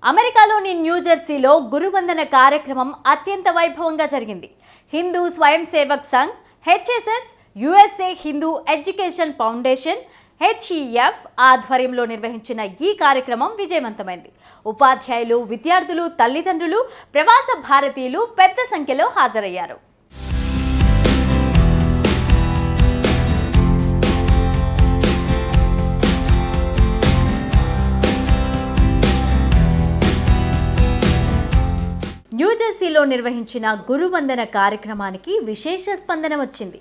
అమెరికాలోని న్యూజెర్సీలో గురువందన కార్యక్రమం అత్యంత వైభవంగా జరిగింది. హిందూ స్వయం Sevak Sangh, HSS, USA Hindu education foundation, HEF ఆధ్వర్యంలో నిర్వహించిన ఈ కార్యక్రమం విజయవంతమైంది. ఉపాధ్యాయులు, విద్యార్థులు, తల్లిదండ్రులు, ప్రవాస భారతీయులు పెద్ద సంఖ్యలో హాజరయ్యారు. న్యూజెర్సీలో నిర్వహించిన గురువందన కార్యక్రమానికి విశేష స్పందన వచ్చింది.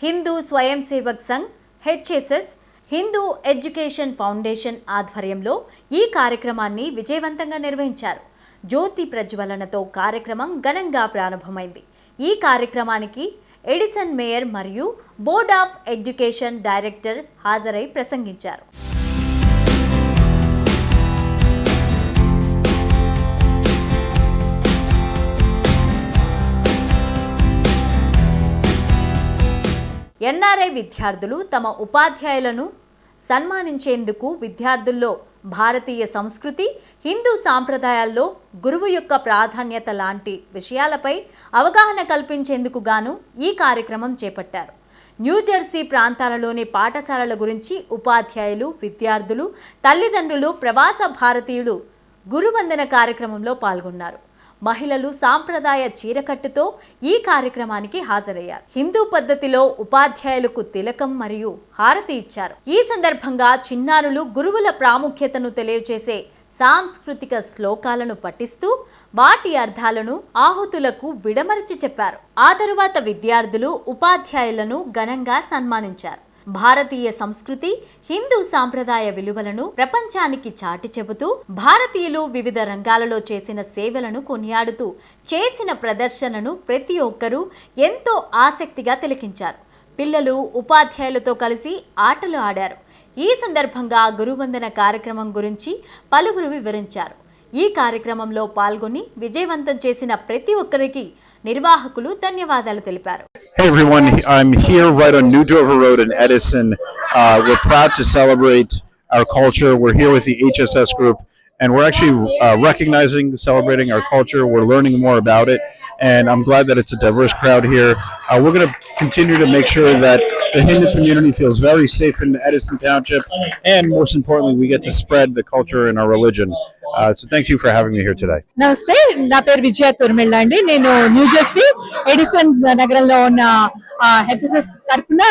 హిందూ స్వయం Sevak Sangh, HSS, Hindu education foundation ఆధ్వర్యంలో ఈ కార్యక్రమాన్ని విజయవంతంగా నిర్వహించారు. జ్యోతి ప్రజ్వలనతో కార్యక్రమం ఘనంగా ప్రారంభమైంది. ఈ కార్యక్రమానికి ఎడిసన్ మేయర్ మరియు బోర్డ్ ఆఫ్ ఎడ్యుకేషన్ డైరెక్టర్ హాజరై ప్రసంగించారు. ఎన్ఆర్ఐ విద్యార్థులు తమ ఉపాధ్యాయులను సన్మానించేందుకు విద్యార్థుల్లో భారతీయ సంస్కృతి, హిందూ సాంప్రదాయాల్లో గురువు యొక్క ప్రాధాన్యత లాంటి విషయాలపై అవగాహన కల్పించేందుకు గాను ఈ కార్యక్రమం చేపట్టారు. న్యూజెర్సీ ప్రాంతాలలోని పాఠశాలల గురించి ఉపాధ్యాయులు, విద్యార్థులు, తల్లిదండ్రులు, ప్రవాస భారతీయులు గురువందన కార్యక్రమంలో పాల్గొన్నారు. మహిళలు సాంప్రదాయ చీరకట్టుతో ఈ కార్యక్రమానికి హాజరయ్యారు. హిందూ పద్ధతిలో ఉపాధ్యాయులకు తిలకం మరియు హారతి ఇచ్చారు. ఈ సందర్భంగా చిన్నారులు గురువుల ప్రాముఖ్యతను తెలియజేసే సాంస్కృతిక శ్లోకాలను పఠిస్తూ వాటి అర్థాలను ఆహుతులకు విడమర్చి చెప్పారు. ఆ తరువాత విద్యార్థులు ఉపాధ్యాయులను ఘనంగా సన్మానించారు. భారతీయ సంస్కృతి, హిందూ సాంప్రదాయ విలువలను ప్రపంచానికి చాటి చెబుతూ భారతీయులు వివిధ రంగాలలో చేసిన సేవలను కొనియాడుతూ చేసిన ప్రదర్శనను ప్రతి ఒక్కరూ ఎంతో ఆసక్తిగా తిలకించారు. పిల్లలు ఉపాధ్యాయులతో కలిసి ఆటలు ఆడారు. ఈ సందర్భంగా గురువందన కార్యక్రమం గురించి పలువురు వివరించారు. ఈ కార్యక్రమంలో పాల్గొని విజయవంతం చేసిన ప్రతి ఒక్కరికి నిర్వాహకులు ధన్యవాదాలు తెలిపారు. Hey everyone, I'm here right on New Dover Road in Edison. We're proud to celebrate our culture. We're here with the HSS group and we're actually recognizing, celebrating our culture. We're learning more about it and I'm glad that it's a diverse crowd here. We're going to continue to make sure that the Hindu community feels very safe in Edison Township and most importantly, we get to spread the culture and our religion. So thank you for having me here today. Namaste, na peru Vijaya Turmilla andi. Nenu New Jersey Edison nagaranlo unna HSS tarafuna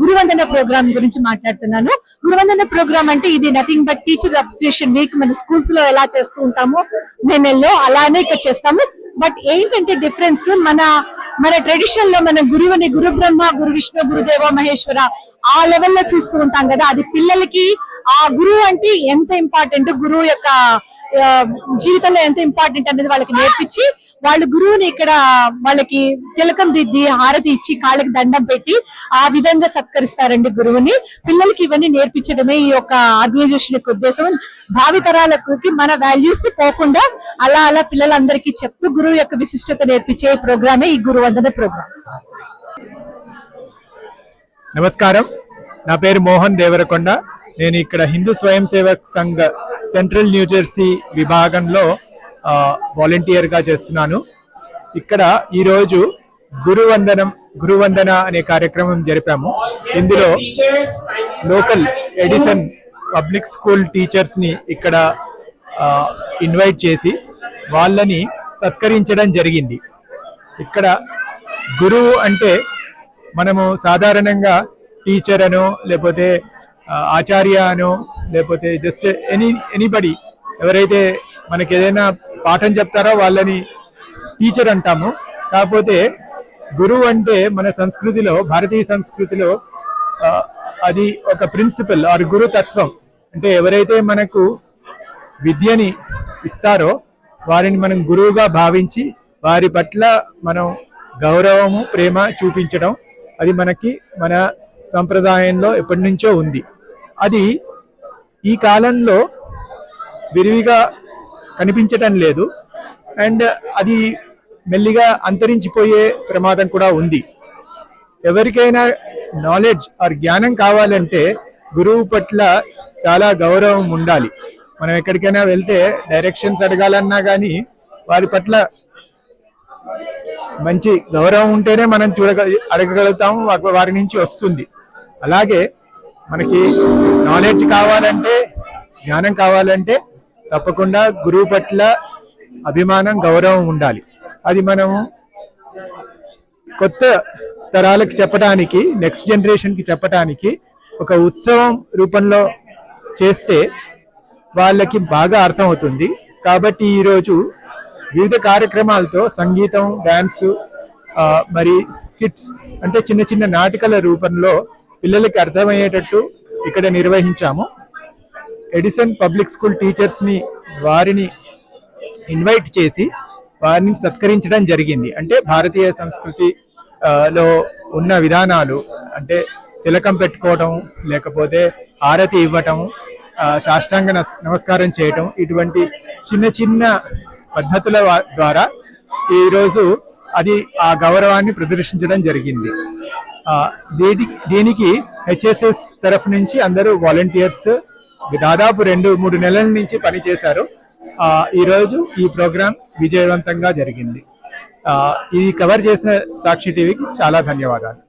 Guruvandana program gurinchi maatladutunnanu. Guruvandana program ante idi nothing but teacher appreciation week. Mana schools lo ela chestu untamo menello alane ikkada chestamu. But ఏంటంటే difference మన tradition లో మన గురువుని గురు బ్రహ్మ, గురు విష్ణు, గురుదేవ మహేశ్వర ఆ లెవెల్లో చూస్తూ ఉంటాం కదా. అది పిల్లలకి ఆ గురువు అంటే ఎంత ఇంపార్టెంట్, గురువు యొక్క జీవితంలో ఎంత ఇంపార్టెంట్ అనేది వాళ్ళకి నేర్పించి వాళ్ళు గురువుని ఇక్కడ వాళ్ళకి తిలకం దిద్ది హారతి ఇచ్చి కాళ్ళకి దండం పెట్టి ఆ విధంగా సత్కరిస్తారండి గురువుని. పిల్లలకి ఇవన్నీ నేర్పించడమే ఈ యొక్క ఆర్గనైజేషన్ యొక్క ఉద్దేశం. భావితరాలకు మన వాల్యూస్ పోకుండా అలా అలా పిల్లలందరికీ చెప్తూ గురువు యొక్క విశిష్టత నేర్పించే ప్రోగ్రామే ఈ గురువందన ప్రోగ్రామ్. నమస్కారం, నా పేరు మోహన్ దేవరకొండ. నేను ఇక్కడ హిందూ స్వయం సేవక్ సంఘ్ సెంట్రల్ న్యూజెర్సీ విభాగంలో వాలంటీర్ గా చేస్తున్నాను. ఇక్కడ ఈరోజు గురువందన అనే కార్యక్రమం జరిపాము. ఇందులో local Edison public school teachers ని ఇక్కడ ఇన్వైట్ చేసి వాళ్ళని సత్కరించడం జరిగింది. ఇక్కడ గురువు అంటే మనము సాధారణంగా టీచర్ అనో లేకపోతే ఆచార్య అనో లేకపోతే జస్ట్ ఎనీబడి ఎవరైతే మనకి ఏదైనా పాఠం చెప్తారో వాళ్ళని టీచర్ అంటాము. కాకపోతే గురువు అంటే మన సంస్కృతిలో, భారతీయ సంస్కృతిలో అది ఒక ప్రిన్సిపల్ ఆర్ గురుతత్వం. అంటే ఎవరైతే మనకు విద్యని ఇస్తారో వారిని మనం గురువుగా భావించి వారి పట్ల మనం గౌరవము, ప్రేమ చూపించడం అది మన సంప్రదాయంలో ఎప్పటి నుంచో ఉంది. అది ఈ కాలంలో విరివిగా కనిపించటం లేదు అండ్ అది మెల్లిగా అంతరించిపోయే ప్రమాదం కూడా ఉంది. ఎవరికైనా నాలెడ్జ్ ఆర్ జ్ఞానం కావాలంటే గురువు పట్ల చాలా గౌరవం ఉండాలి. మనం ఎక్కడికైనా వెళ్తే డైరెక్షన్స్ అడగాలన్నా కానీ వారి పట్ల మంచి గౌరవం ఉంటేనే మనం అడగగలుగుతాము, వారి నుంచి వస్తుంది. అలాగే మనకి నాలెడ్జ్ కావాలంటే, జ్ఞానం కావాలంటే తప్పకుండా గురువు పట్ల అభిమానం, గౌరవం ఉండాలి. అది మనము కొత్త తరాలకు చెప్పడానికి, నెక్స్ట్ జనరేషన్కి చెప్పడానికి ఒక ఉత్సవం రూపంలో చేస్తే వాళ్ళకి బాగా అర్థమవుతుంది. కాబట్టి ఈరోజు వివిధ కార్యక్రమాలతో సంగీతం, డాన్స్, మరి స్కిట్స్ అంటే చిన్న చిన్న నాటకాల రూపంలో పిల్లలకి అర్థమయ్యేటట్టు ఇక్కడ నిర్వహించాము. ఎడిసన్ పబ్లిక్ స్కూల్ టీచర్స్ని వారిని ఇన్వైట్ చేసి వారిని సత్కరించడం జరిగింది. అంటే భారతీయ సంస్కృతిలో ఉన్న విధానాలు, అంటే తిలకం పెట్టుకోవటం, లేకపోతే ఆరతి ఇవ్వటం, సాష్టాంగ నమస్కారం చేయటం, ఇటువంటి చిన్న చిన్న పద్ధతుల ద్వారా ఈరోజు అది ఆ గౌరవాన్ని ప్రదర్శించడం జరిగింది. దీనికి హెచ్ఎస్ఎస్ తరఫు నుంచి అందరూ వాలంటీర్స్ దాదాపు 2-3 నెలల నుంచి పనిచేశారు. ఈరోజు ఈ ప్రోగ్రాం విజయవంతంగా జరిగింది. ఇది కవర్ చేసిన సాక్షి టీవీకి చాలా ధన్యవాదాలు.